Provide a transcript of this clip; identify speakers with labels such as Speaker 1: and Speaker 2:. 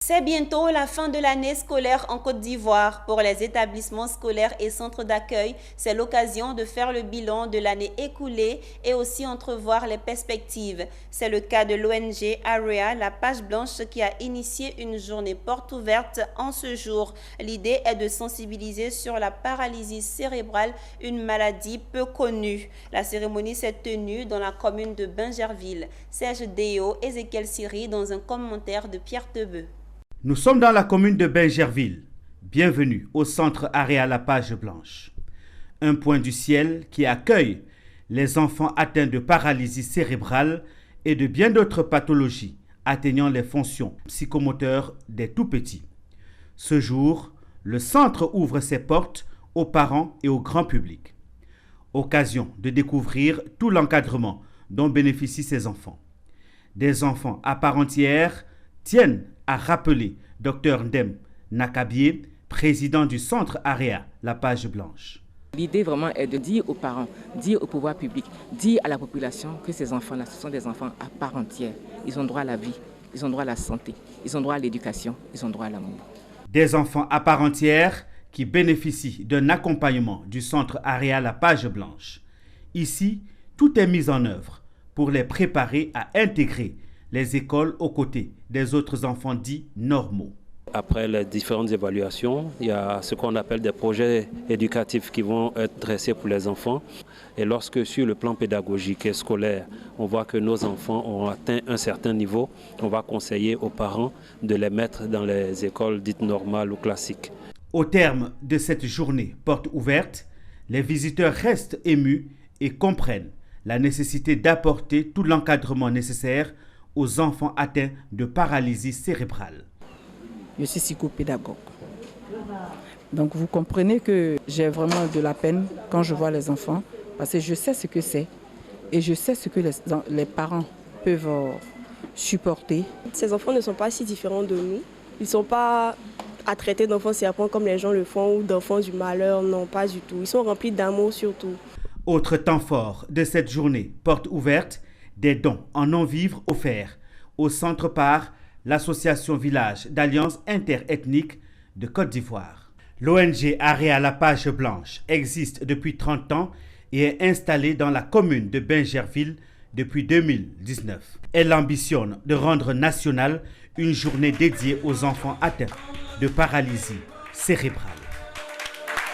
Speaker 1: C'est bientôt la fin de l'année scolaire en Côte d'Ivoire. Pour les établissements scolaires et centres d'accueil, c'est l'occasion de faire le bilan de l'année écoulée et aussi entrevoir les perspectives. C'est le cas de l'ONG AREA, la page blanche, qui a initié une journée porte ouverte en ce jour. L'idée est de sensibiliser sur la paralysie cérébrale, une maladie peu connue. La cérémonie s'est tenue dans la commune de Bingerville. Serge Déo, Ézéchiel Siri dans un commentaire de Pierre Tebeu.
Speaker 2: Nous sommes dans la commune de Bingerville. Bienvenue au centre AREA La Page Blanche. Un point du ciel qui accueille les enfants atteints de paralysie cérébrale et de bien d'autres pathologies atteignant les fonctions psychomoteurs des tout-petits. Ce jour, le centre ouvre ses portes aux parents et au grand public. Occasion de découvrir tout l'encadrement dont bénéficient ces enfants. Des enfants à part entière tiennent à rappeler Dr Ndem Nakabie, président du centre AREA, la page blanche.
Speaker 3: L'idée vraiment est de dire aux parents, dire au pouvoir public, dire à la population que ces enfants-là, ce sont des enfants à part entière. Ils ont droit à la vie, ils ont droit à la santé, ils ont droit à l'éducation, ils ont droit à l'amour.
Speaker 2: Des enfants à part entière qui bénéficient d'un accompagnement du centre AREA, la page blanche. Ici, tout est mis en œuvre pour les préparer à intégrer les écoles aux côtés des autres enfants dits normaux.
Speaker 4: Après les différentes évaluations, il y a ce qu'on appelle des projets éducatifs qui vont être dressés pour les enfants. Et lorsque sur le plan pédagogique et scolaire, on voit que nos enfants ont atteint un certain niveau, on va conseiller aux parents de les mettre dans les écoles dites normales ou classiques.
Speaker 2: Au terme de cette journée porte ouverte, les visiteurs restent émus et comprennent la nécessité d'apporter tout l'encadrement nécessaire aux enfants atteints de paralysie cérébrale.
Speaker 5: Je suis psychopédagogue. Donc vous comprenez que j'ai vraiment de la peine quand je vois les enfants, parce que je sais ce que c'est et je sais ce que les parents peuvent supporter.
Speaker 6: Ces enfants ne sont pas si différents de nous. Ils ne sont pas à traiter d'enfants serpents comme les gens le font ou d'enfants du malheur, non, pas du tout. Ils sont remplis d'amour surtout.
Speaker 2: Autre temps fort de cette journée porte ouverte, des dons en non-vivre offerts au centre par l'association Village d'Alliance interethnique de Côte d'Ivoire. L'ONG AREA La Page Blanche existe depuis 30 ans et est installée dans la commune de Bingerville depuis 2019. Elle ambitionne de rendre nationale une journée dédiée aux enfants atteints de paralysie cérébrale.